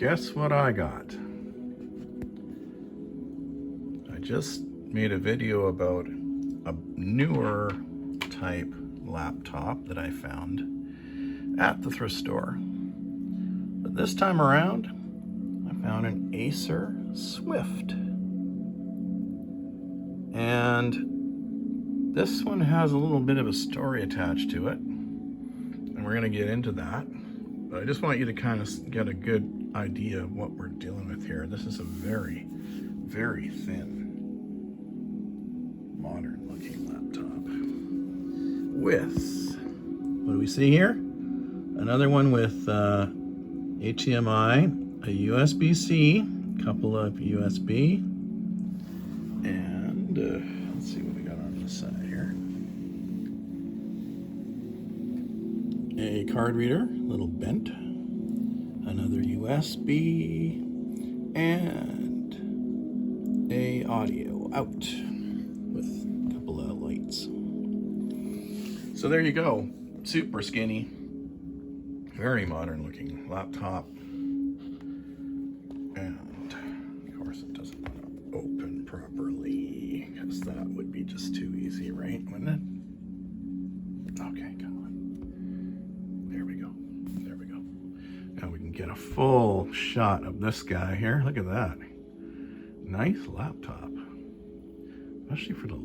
Guess what I got? I just made a video about a newer type laptop that I found at the thrift store. But this time around, I found an Acer Swift. And this one has a little bit of a story attached to it. And we're going to get into that. But I just want you to kind of get a good idea of what we're dealing with here. This is a very, very thin, modern looking laptop with, what do we see here? Another one with HDMI, a USB-C, a couple of USB, and let's see what we got on this side here. A card reader, a little bent, another USB, and a audio out with a couple of lights. So there you go, super skinny, very modern looking laptop. And of course it doesn't want to open properly because that would be just too easy, right? Wouldn't it? Okay, come on. There we go. There we go. Now we can get a full shot of this guy here. Look at that. Nice laptop. Especially for the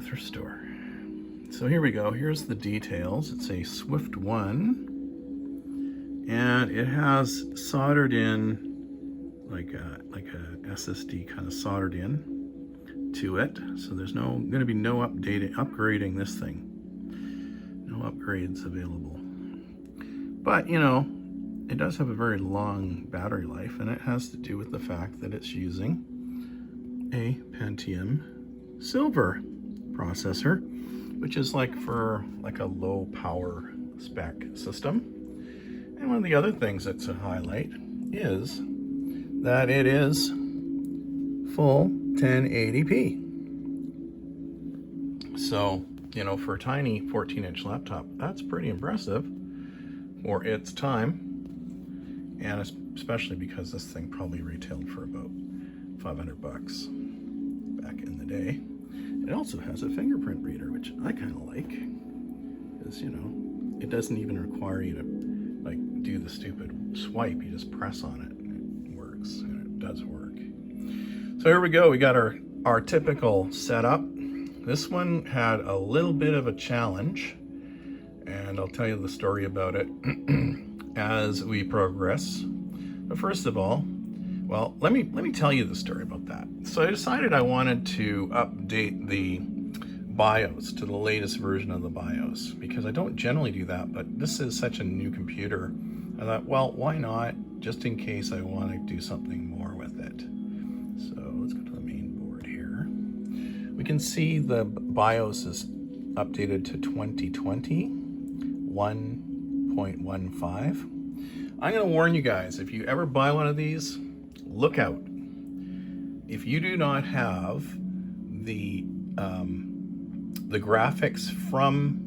thrift store. So here we go. Here's the details. It's a Swift 1. And it has soldered in like a SSD kind of soldered in to it. So there's going to be no upgrading this thing. No upgrades available. But you know, it does have a very long battery life, and it has to do with the fact that it's using a Pentium Silver processor, which is like for like a low power spec system. And one of the other things that's a highlight is that it is full 1080p. So, you know, for a tiny 14-inch laptop, that's pretty impressive for its time. And especially because this thing probably retailed for about $500 back in the day. It also has a fingerprint reader, which I kind of like, because, you know, it doesn't even require you to like do the stupid swipe. You just press on it and it works, and it does work. So here we go. We got our typical setup. This one had a little bit of a challenge, and I'll tell you the story about it as we progress. But first of all, well, let me tell you the story about that. So I decided I wanted to update the BIOS to the latest version of the BIOS, because I don't generally do that, but this is such a new computer. I thought, well, why not, just in case I want to do something more with it. So let's go to the main board here. We can see the BIOS is updated to 2020 1.15. I'm going to warn you guys, if you ever buy one of these, look out. If you do not have the graphics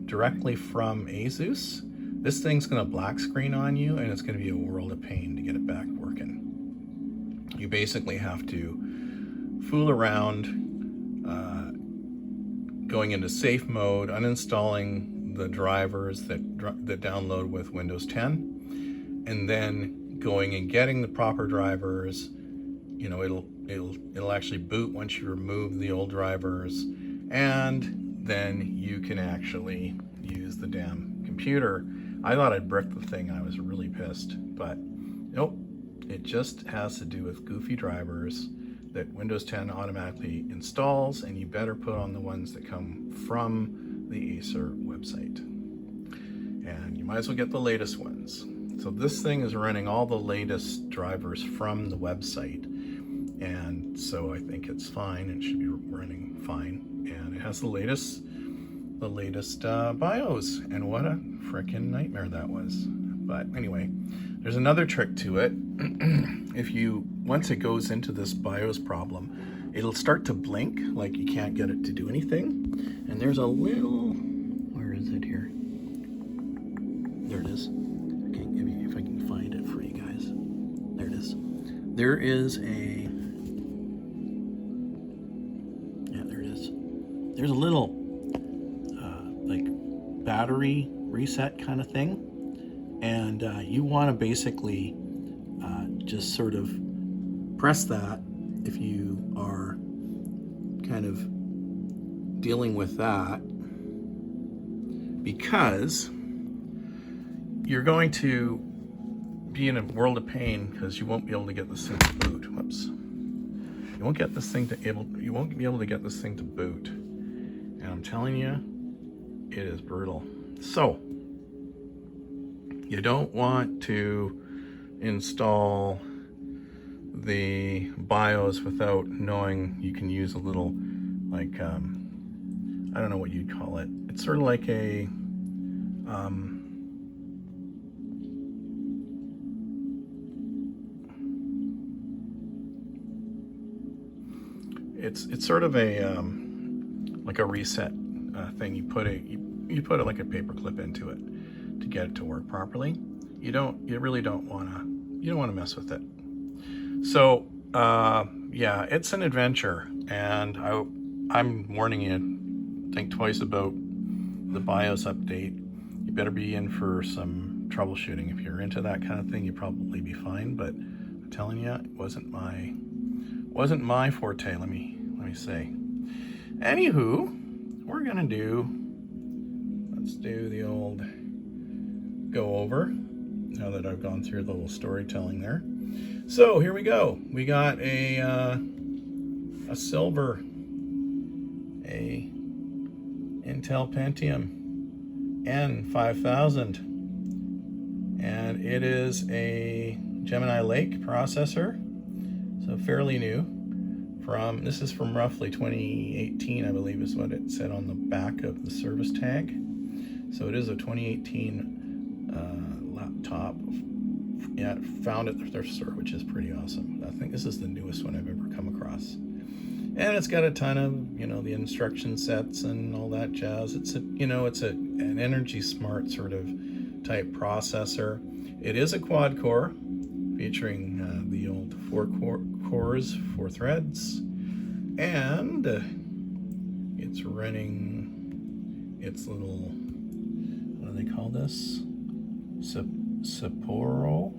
directly from Asus, this thing's going to black screen on you, and it's going to be a world of pain to get it back working. You basically have to fool around, going into safe mode, uninstalling the drivers that download with Windows 10, and then going and getting the proper drivers. You know, it'll actually boot once you remove the old drivers, and then you can actually use the damn computer. I thought I'd brick the thing, and I was really pissed, but nope. It just has to do with goofy drivers that Windows 10 automatically installs, and you better put on the ones that come from the Acer website. And you might as well get the latest ones. So this thing is running all the latest drivers from the website, and so I think it's fine. It should be running fine, and it has the latest BIOS, and what a frickin' nightmare that was. But anyway, there's another trick to it. Once it goes into this BIOS problem, it'll start to blink like you can't get it to do anything. And there's a little, where is it here? There it is. Okay, maybe if I can find it for you guys. There it is. There is a, yeah, there it is. There's a little like battery reset kind of thing, and you want to basically just sort of press that if you are kind of dealing with that, because you're going to be in a world of pain because you won't be able to get this thing to boot. Whoops. You won't be able to get this thing to boot. And I'm telling you, it is brutal. So you don't want to install the BIOS without knowing you can use a little, like, I don't know what you'd call it. It's sort of like a, it's sort of a, like a reset thing. You put it like a paper clip into it to get it to work properly. You really don't want to mess with it. So yeah, it's an adventure, and I'm warning you, think twice about the BIOS update. You better be in for some troubleshooting. If you're into that kind of thing, you'll probably be fine, but I'm telling you, it wasn't my forte, let me say. Anywho, let's do the old go over, now that I've gone through the little storytelling there. So here we go. We got a silver, a Intel Pentium N5000, and it is a Gemini Lake processor, so fairly new. This is from roughly 2018, I believe is what it said on the back of the service tag. So it is a 2018 laptop. Yeah, found at the thrift store, which is pretty awesome. I think this is the newest one I've ever come across. And it's got a ton of, the instruction sets and all that jazz. It's an energy smart sort of type processor. It is a quad core, featuring the old 4 cores, 4 threads, and it's running its little, what do they call this? Sapporo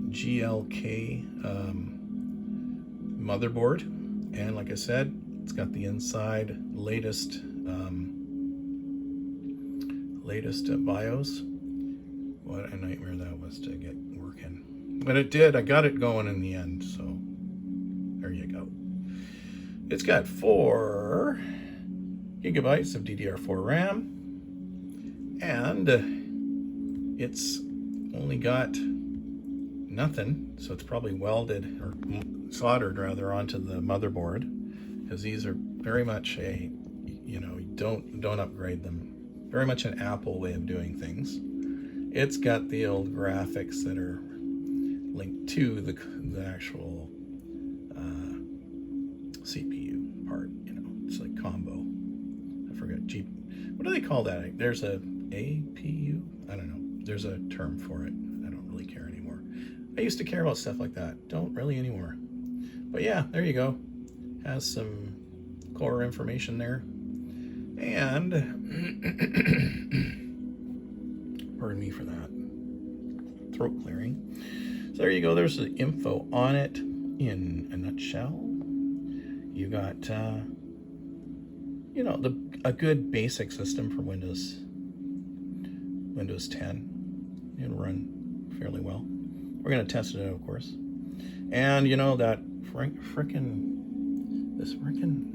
GLK motherboard, and like I said, it's got the inside latest BIOS. What a nightmare that was to get working, but it did. I got it going in the end, so there you go. It's got 4 gigabytes of DDR4 RAM, and it's only got nothing, so it's probably welded or soldered rather onto the motherboard, because these are very much a, don't upgrade them. Very much an Apple way of doing things. It's got the old graphics that are linked to the actual CPU part. It's like combo. I forget. What do they call that? There's a APU? I don't know. There's a term for it. I don't really care anymore. I used to care about stuff like that. Don't really anymore. But yeah, there you go. Has some core information there. And pardon me for that. Throat clearing. So there you go. There's the info on it in a nutshell. You got, a good basic system for Windows 10. It'll run fairly well. We're going to test it out, of course. And that this frickin'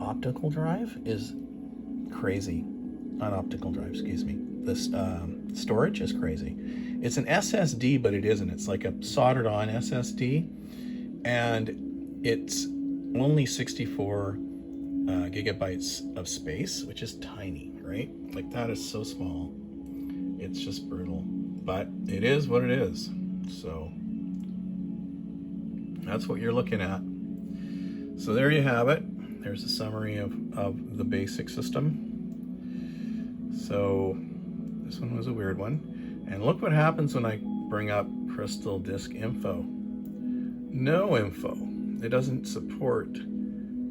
optical drive is crazy. Not optical drive, excuse me. This storage is crazy. It's an SSD, but it isn't. It's like a soldered on SSD, and it's only 64 gigabytes of space, which is tiny, right? Like, that is so small. It's just brutal, but it is what it is. So that's what you're looking at. So there you have it. there's a summary of the basic system. So this one was a weird one. And look what happens when I bring up crystal disk info. No info. It doesn't support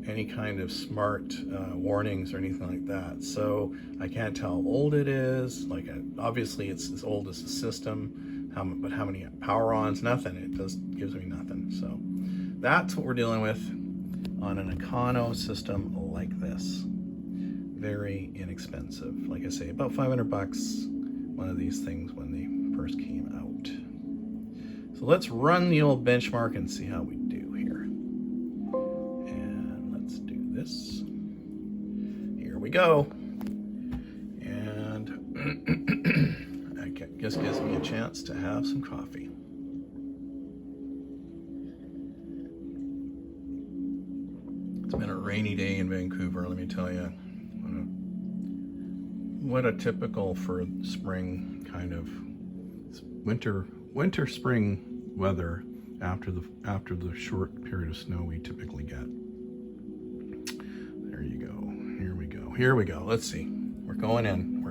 any kind of smart warnings or anything like that. So I can't tell how old it is. Like, obviously it's as old as the system, but how many power ons, nothing. It just gives me nothing. So that's what we're dealing with on an Econo system like this. Very inexpensive. Like I say, about 500 bucks, one of these things when they first came out. So let's run the old benchmark and see how we do here. And let's do this. Here we go. And that just gives me a chance to have some coffee. It's been a rainy day in Vancouver, let me tell you. What a typical for spring kind of winter spring weather after the short period of snow we typically get. There you go. Here we go. Let's see. We're going in.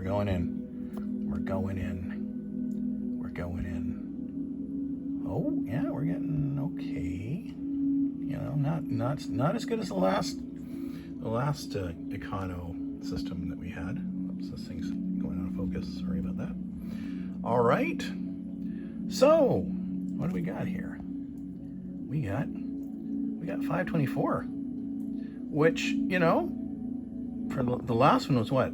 Oh yeah, we're getting okay. You know, not as good as the last Econo system that we had. Oops, this thing's going out of focus. Sorry about that. All right. So, what do we got here? We got 524, which, you know, for the last one was what,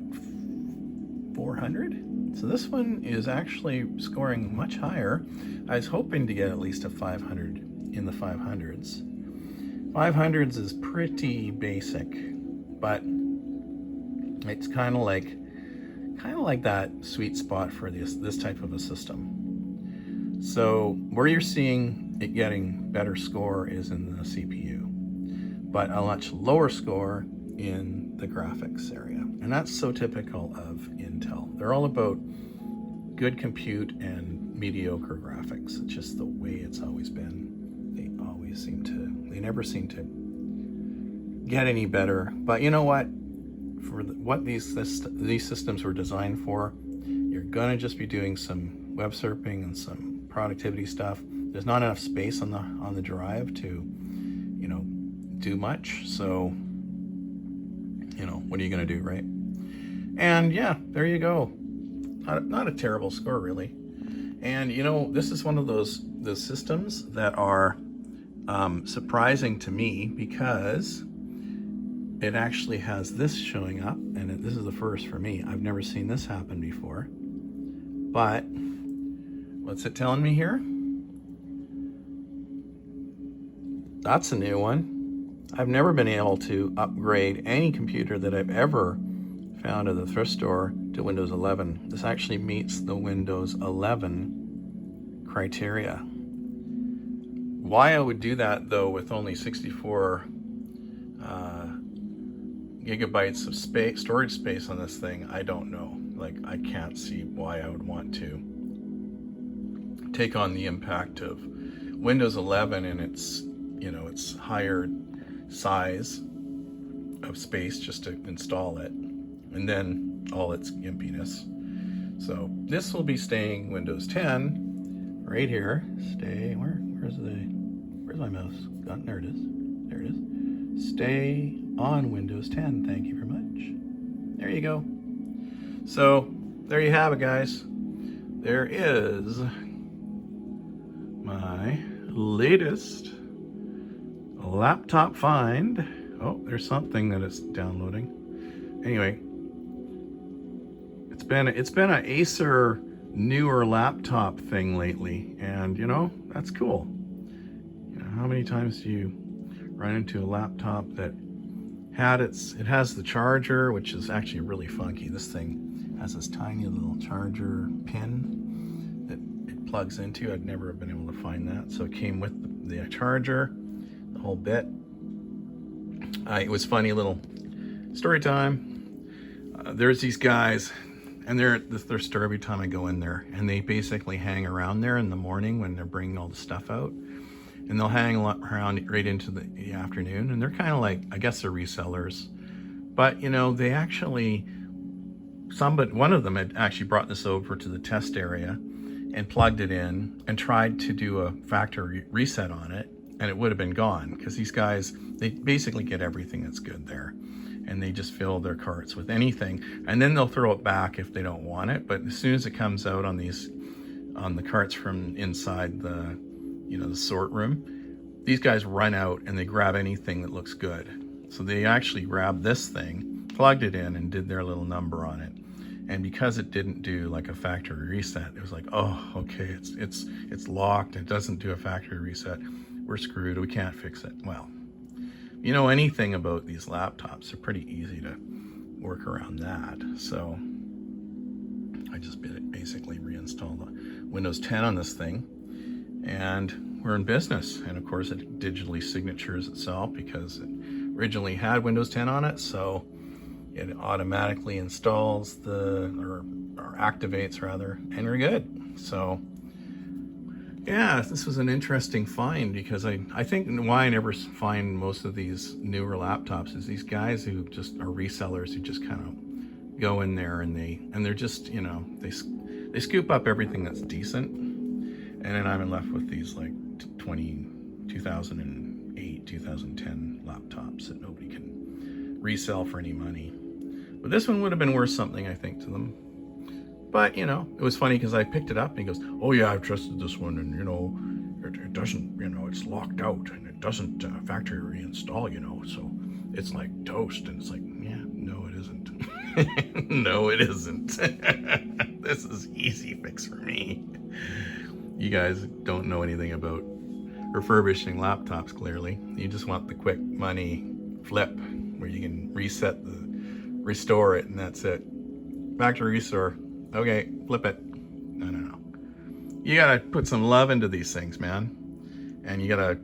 400? So this one is actually scoring much higher. I was hoping to get at least a 500 in the 500s. 500s is pretty basic, but it's kind of like that sweet spot for this type of a system. So where you're seeing it getting better score is in the CPU, but a much lower score in the graphics area. And that's so typical of Intel. They're all about good compute and mediocre graphics. It's just the way it's always been. They never seem to get any better. But you know what? For what these systems were designed for, you're gonna just be doing some web surfing and some productivity stuff. There's not enough space on the drive to, you know, do much. So, you know, what are you gonna do, right? And yeah, there you go. Not a terrible score, really. And you know, this is one of those systems that are surprising to me, because it actually has this showing up, and this is the first for me. I've never seen this happen before. But what's it telling me here? That's a new one. I've never been able to upgrade any computer that I've ever found at the thrift store to Windows 11. This actually meets the Windows 11 criteria. Why I would do that, though, with only 64 gigabytes of storage space on this thing, I don't know. Like, I can't see why I would want to take on the impact of Windows 11 and its, you know, its higher size of space just to install it, and then all its gimpiness. So this will be staying Windows 10 right here. Where's my mouse? There it is. There it is. Stay on Windows 10. Thank you very much. There you go. So there you have it, guys. There is my latest laptop find. Oh, there's something that it's downloading. Anyway, it's been an Acer newer laptop thing lately, and you know, that's cool. You know, how many times do you run into a laptop that it has the charger, which is actually really funky. This thing has this tiny little charger pin that it plugs into. I'd never have been able to find that. So it came with the charger, the whole bit. It was funny little story time. There's these guys, and they're at their store every time I go in there, and they basically hang around there in the morning when they're bringing all the stuff out. and they'll hang around right into the afternoon, and they're kind of like, I guess they're resellers. But you know, they actually, one of them had actually brought this over to the test area and plugged it in and tried to do a factory reset on it, and it would have been gone, because these guys, they basically get everything that's good there, and they just fill their carts with anything, and then they'll throw it back if they don't want it. But as soon as it comes out on the carts from inside the, you know, the sort room, these guys run out and they grab anything that looks good. So they actually grabbed this thing, plugged it in, and did their little number on it. And because it didn't do like a factory reset, it was like, oh, okay, it's locked. It doesn't do a factory reset. We're screwed. We can't fix it. Well, you know anything about these laptops, they're pretty easy to work around that. So I just basically reinstalled the Windows 10 on this thing, and we're in business. And of course, it digitally signatures itself because it originally had Windows 10 on it, so it automatically installs or activates rather, and we're good. So yeah, this was an interesting find, because I think why I never find most of these newer laptops is these guys who just are resellers, who just kind of go in there and they're just, you know, they scoop up everything that's decent, and then I'm left with these like 2008, 2010 laptops that nobody can resell for any money. But this one would have been worth something, I think, to them. But, you know, it was funny because I picked it up and he goes, oh yeah, I've tested this one, and, you know, it doesn't, you know, it's locked out, and it doesn't factory reinstall, you know, so it's like toast. And it's like, yeah, no, it isn't. No, it isn't. This is easy fix for me. You guys don't know anything about refurbishing laptops, clearly. You just want the quick money flip where you can restore it, and that's it. Factory restore. Okay, flip it. No. You gotta put some love into these things, man. And you gotta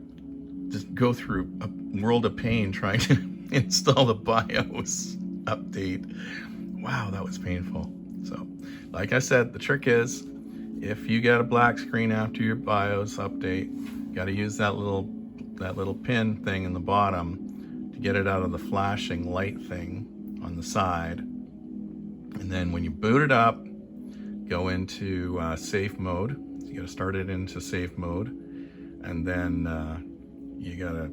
just go through a world of pain trying to install the BIOS update. Wow, that was painful. So, like I said, the trick is, if you get a black screen after your BIOS update, you gotta use that little pin thing in the bottom to get it out of the flashing light thing on the side. And then when you boot it up, go into safe mode. You gotta start it into safe mode, and then you gotta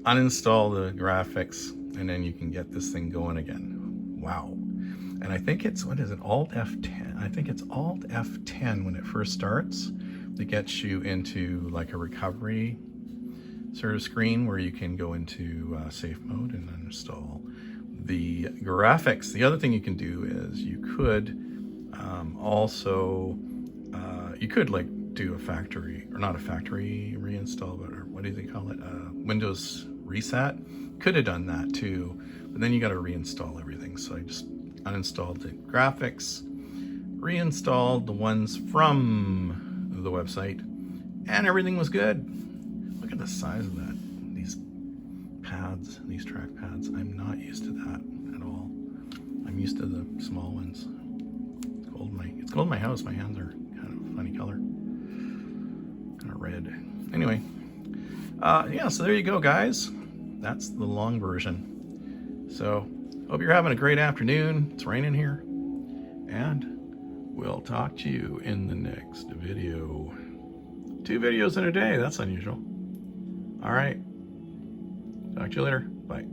uninstall the graphics, and then you can get this thing going again. Wow. And I think it's, what is it, Alt F10? I think it's Alt F10 when it first starts that gets you into like a recovery sort of screen where you can go into safe mode and uninstall the graphics. The other thing you can do is you could you could like do a factory, or not a factory reinstall, but, or what do they call it? Windows reset. Could have done that too, but then you got to reinstall everything. So I just uninstalled the graphics, reinstalled the ones from the website, and everything was good. Look at the size of that. These pads, these track pads. I'm not used to that at all. I'm used to the small ones. It's cold in my house. My hands are kind of funny color, kind of red. Anyway, yeah, so there you go, guys. That's the long version. So hope you're having a great afternoon. It's raining here, and we'll talk to you in the next video. 2 videos in a day. That's unusual. All right. Talk to you later. Bye.